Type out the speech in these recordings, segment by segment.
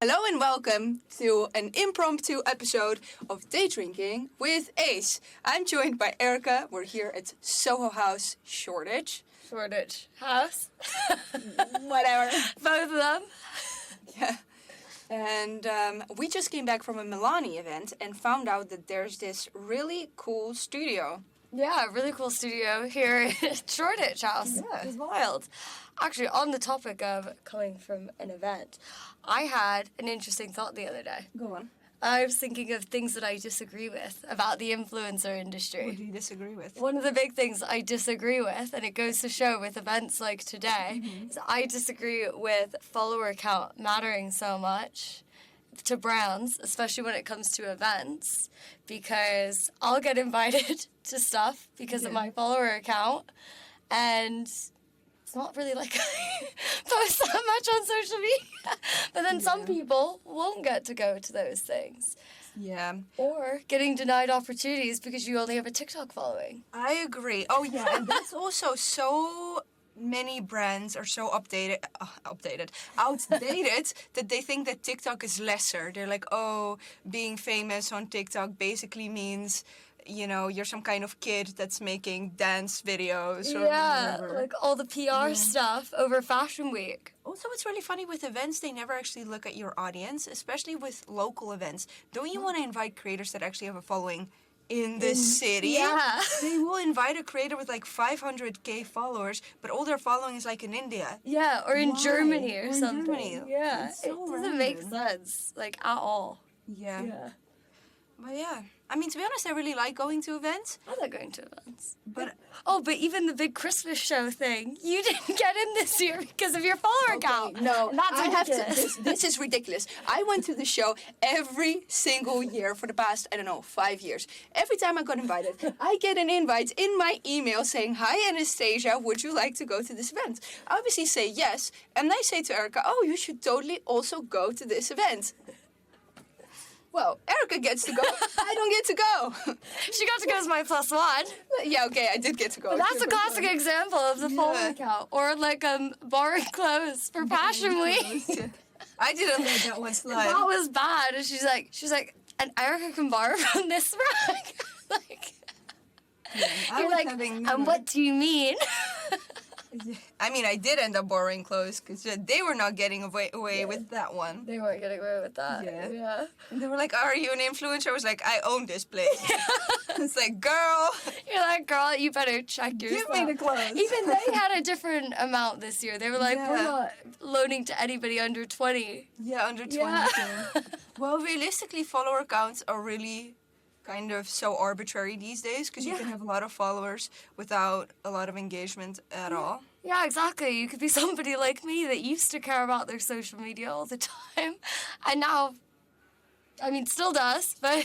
Hello and welcome to an impromptu episode of Day Drinking with Ace. I'm joined by Erica. We're here at Soho House, Shoreditch. House. Whatever. Both of them. Yeah. And we just came back from a Milani event and found out that there's this really cool studio. Yeah, really cool studio here at Shoreditch House. Yeah. It's wild. Actually, on the topic of coming from an event, I had an interesting thought the other day. Go on. I was thinking of things that I disagree with about the influencer industry. What do you disagree with? One of the big things I disagree with, and it goes to show with events like today, is I disagree with follower count mattering so much to brands, especially when it comes to events, because I'll get invited to stuff because of my follower account, and it's not really like I post that much on social media. But then some people won't get to go to those things. Yeah. Or getting denied opportunities because you only have a TikTok following. I agree. Oh, yeah. And that's also so many brands are so outdated that they think that TikTok is lesser. They're like, oh, being famous on TikTok basically means, you know, you're some kind of kid that's making dance videos or whatever. Like all the PR stuff over Fashion Week. Also, it's really funny with events, they never actually look at your audience, especially with local events. Don't you want to invite creators that actually have a following in the city? Yeah. They will invite a creator with like 500k followers, but all their following is like in India. Yeah, or in Germany or something. Germany. Yeah, It's so it doesn't make random. sense, like, at all. Yeah. But yeah. I mean, to be honest, I really like going to events. I like going to events. But But even the big Christmas show thing, you didn't get in this year because of your follower count. no, That's I have to. ridiculous. This is ridiculous. I went to the show every single year for the past, 5 years. Every time I got invited, I get an invite in my email saying, "Hi Anastasia, would you like to go to this event?" I obviously say yes, and I say to Erica, "Oh, you should totally also go to this event." Well, Erica gets to go. I don't get to go. She got to go as my plus one. Yeah, okay, I did get to go. But that's a classic example of the follower count. Or like borrowing clothes for Fashion Week. I didn't let that one slide. That was bad. And she's like, and Erica can borrow from this rack. Like, you're like, and what do you mean? I mean, I did end up borrowing clothes because they were not getting away with that one. They weren't getting away with that. Yeah. And they were like, "Are you an influencer?" I was like, "I own this place." It's like, girl. You're like, girl, you better check yourself. Give me the clothes. Even they had a different amount this year. They were like, we're not loaning to anybody under 20. Yeah, under 20. Yeah. Well, realistically, follower counts are really kind of so arbitrary these days because you can have a lot of followers without a lot of engagement at all. Yeah, exactly. You could be somebody like me that used to care about their social media all the time, and now, I mean, still does, but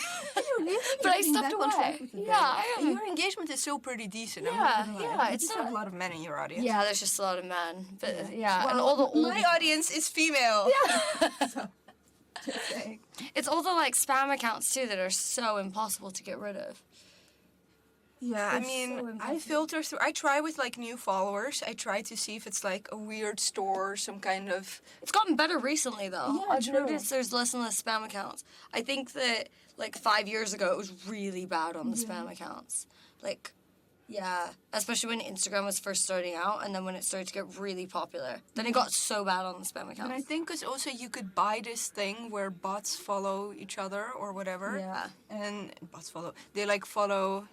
but I stepped away. Yeah, I am. Your engagement is still pretty decent. It's not a lot of men in your audience. Yeah, there's just a lot of men, but Well, and all the old. my audience is female. Yeah. So, just saying. It's all the like spam accounts too that are so impossible to get rid of. Yeah, I It's mean, so I impossible. filter through. I try with like new followers. I try to see if it's like a weird store, some kind of. It's gotten better recently, though. Yeah, I've true. noticed there's less and less spam accounts. I think that, like, 5 years ago, it was really bad on the spam accounts. Like, yeah, especially when Instagram was first starting out, and then when it started to get really popular. Then it got so bad on the spam accounts. And I think because also you could buy this thing where bots follow each other or whatever. Yeah. And bots follow. They like follow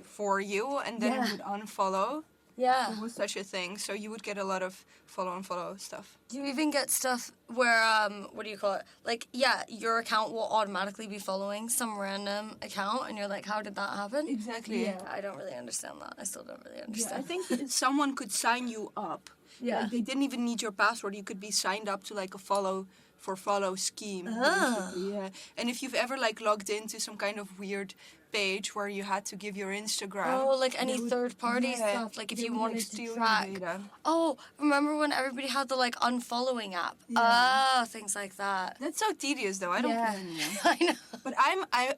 for you, and then it would unfollow. Yeah. There was such a thing, so you would get a lot of follow stuff. Do you even get stuff where, what do you call it? Like, yeah, your account will automatically be following some random account, and you're like, how did that happen? Exactly. Yeah, I don't really understand that. I still don't really Yeah, understand. I think that someone could sign you up. Yeah. Like, they didn't even need your password. You could be signed up to like a follow scheme. Ah. Basically, yeah. And if you've ever like logged into some kind of weird page where you had to give your Instagram. Oh, like any They would- third-party yeah, stuff, like if they you would, wanted like, to steal your track. data. Oh, remember when everybody had the like unfollowing app? Yeah. Oh, things like that. That's so tedious, though. I don't Yeah. care anymore. I know. But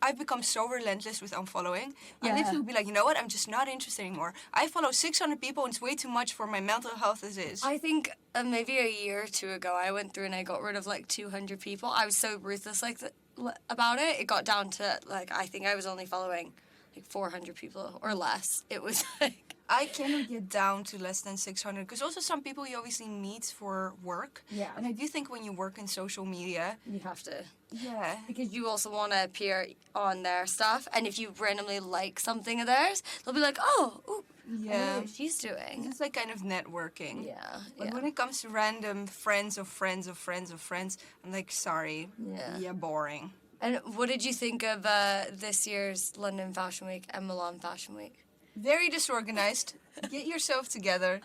I've become so relentless with unfollowing. I Yeah. literally be like, you know what? I'm just not interested anymore. I follow 600 people and it's way too much for my mental health as is. I think maybe a year or two ago, I went through and I got rid of like 200 people. I was so ruthless about it. It got down to like, I think I was only following like 400 people or less. It was like... I cannot get down to less than 600 because also some people you obviously meet for work. Yeah. And I do think when you work in social media, You have to. yeah. Because you also want to appear on their stuff. And if you randomly like something of theirs, they'll be like, oh, ooh, I wonder Yeah. what she's doing. It's like kind of networking. Yeah. But Yeah. when it comes to random friends of friends of friends of friends, I'm like, sorry. Yeah. Boring. And what did you think of this year's London Fashion Week and Milan Fashion Week? Very disorganized. Get yourself together.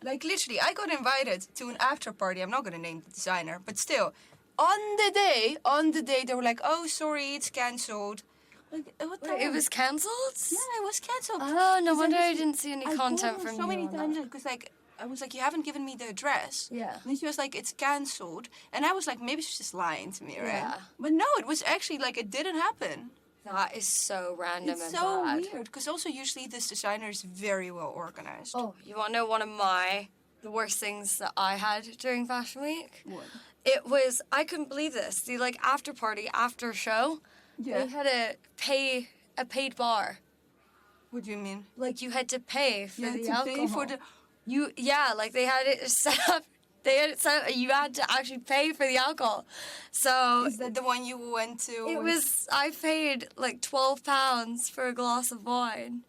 Like literally, I got invited to an after party. I'm not gonna name the designer, but still, on the day, they were like, "Oh, sorry, it's cancelled." Like, what the? Wait, it was cancelled? Yeah, it was cancelled. Oh, no 'Cause wonder I was- didn't see any I content called her from so you many on that. times because like I was like, "You haven't given me the address." Yeah. And then she was like, "It's cancelled," and I was like, "Maybe she's just lying to me, right?" Yeah. But no, it was actually like it didn't happen. That is so random It's and so bad. weird because also usually this designer is very well organized. Oh, you want to know one of the worst things that I had during Fashion Week? What? It was, I couldn't believe this. The like after party, after show, Yeah. they had a paid bar. What do you mean? Like you had to pay for You had the to alcohol. pay for the. Like they had it set up. They had it set up. You had to actually pay for the alcohol. So Is that the one you went to? it was. I paid like £12 for a glass of wine.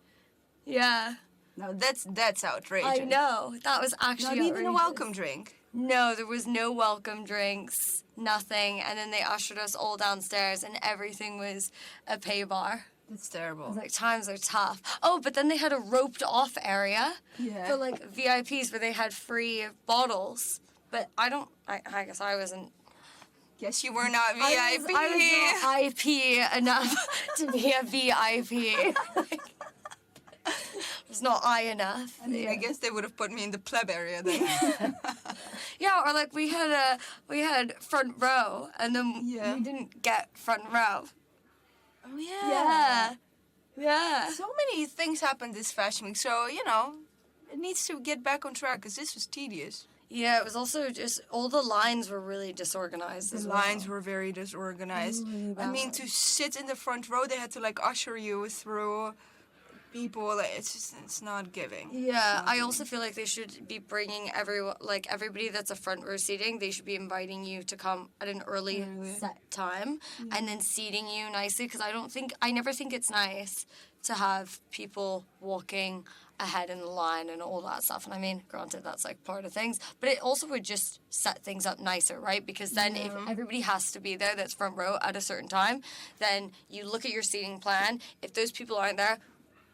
Yeah, No, that's outrageous. I know. That was actually Not even a outrageous. welcome drink. No, there was no welcome drinks, nothing. And then they ushered us all downstairs, and everything was a pay bar. That's I terrible. was like, times are tough. Oh, but then they had a roped off area Yeah. for like VIPs where they had free bottles. But I guess I wasn't. Guess you were not VIP. I was not IP enough to be a VIP. Was not I enough. I mean, I guess they would have put me in the pleb area then. Yeah, or like we had front row, and then Yeah. we didn't get front row. Oh yeah. Yeah. Yeah. So many things happened this fashion week, so you know, it needs to get back on track because this was tedious. Yeah, it was also just all the lines were really disorganized. The as lines well. were very disorganized. Really I mean, bad. to sit in the front row, they had to like usher you through people. Like, it's not giving. Yeah, I also feel like they should be bringing everybody that's a front row seating. They should be inviting you to come at an early set time and then seating you nicely. Because I never think it's nice to have people walking ahead in the line and all that stuff. And I mean, granted, that's like part of things, but it also would just set things up nicer, right? Because then if everybody has to be there that's front row at a certain time, then you look at your seating plan. If those people aren't there,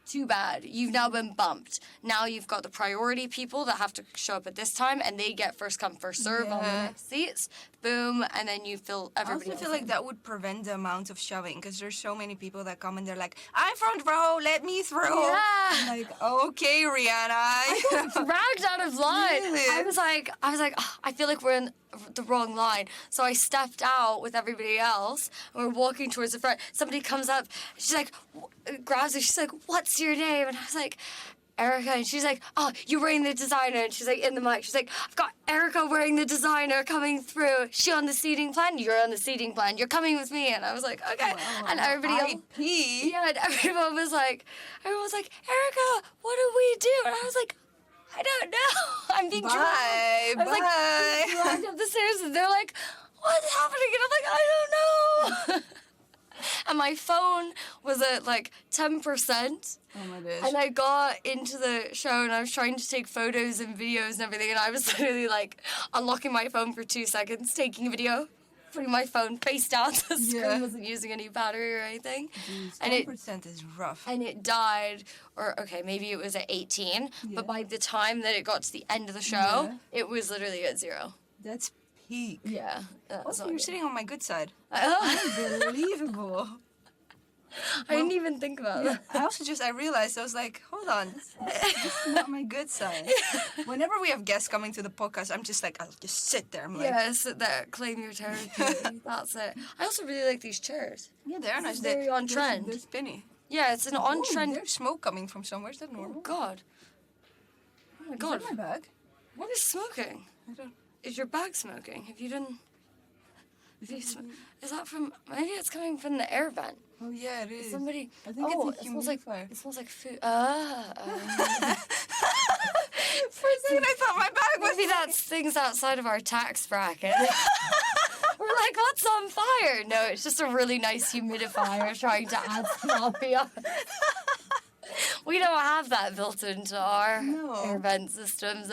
too bad. You've now been bumped. Now you've got the priority people that have to show up at this time, and they get first come, first serve on the Yeah. next seats. Boom, and then you fill I everybody. also feel else like that would prevent the amount of shoving because there's so many people that come and they're like, I'm front row, let me through. Yeah. I'm like, okay, Rihanna. dragged out of line. Really? I was like, "Ugh, I feel like we're in the wrong line. So I stepped out with everybody else. And we're walking towards the front. Somebody comes up. She's like, grabs it. She's like, what's your name? And I was like, Erica. And she's like, oh, you're wearing the designer. And she's like, in the mic. She's like, I've got Erica wearing the designer coming through. She on the seating plan? You're on the seating plan. You're coming with me. And I was like, okay. And everybody else. IP. Yeah, and everyone was like, Erica, what do we do? And I was like, I don't know. I'm being dragged. Bye, I was like, being dragged up the stairs, and they're like, what's happening? And I'm like, I don't know. And my phone was at like 10%. Oh my gosh. And I got into the show and I was trying to take photos and videos and everything. And I was literally like unlocking my phone for 2 seconds, taking a video, putting my phone face down so the screen Yeah. wasn't using any battery or anything. Jeez, And it 10% is rough. and it died, or okay, maybe it was at 18, but by the time that it got to the end of the show, Yeah. it was literally at 0. That's peak. Yeah. That's Also, not you're good. sitting on my good side. Oh. Unbelievable. I didn't even think about that. I realized, I was like, hold on, this is not my good side. Whenever we have guests coming to the podcast, I'm just like, I'll just sit there. I'm like, Yeah, sit there, claim your territory. That's it. I also really like these chairs. yeah, they're nice. Very on trend. They're spinny. Yeah, it's an on-trend. There's smoke coming from somewhere. Is that normal? Oh God. Oh my Is God. that my bag? What is smoking? I don't. Is your bag smoking? Have you done? Is that from? Maybe it's coming from the air vent. Oh yeah, it is. Somebody. I think oh, it's a it smells like humidifier. it smells like food. For a second, I thought my bag was. Maybe that's things outside of our tax bracket. We're like, what's on fire? No, it's just a really nice humidifier trying to add some ambiance. We don't have that built into our air vent systems.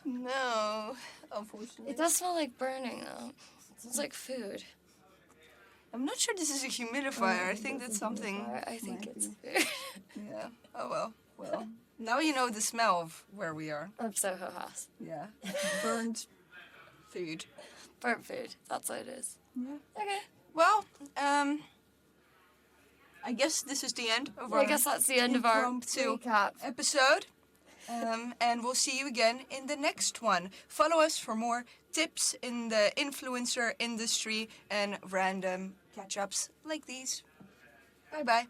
No, unfortunately. It does smell like burning though. It smells like food. I'm not sure this is a humidifier. I think that's something. I think it's food. Yeah. Oh well. Well. Now you know the smell of where we are. Of Soho House. Yeah. Burned food. Burnt food. That's what it is. Yeah. Okay. Well, I guess this is the end of our I guess that's the end of our impromptu recap. episode. And we'll see you again in the next one. Follow us for more tips in the influencer industry and random catch-ups like these. Bye-bye.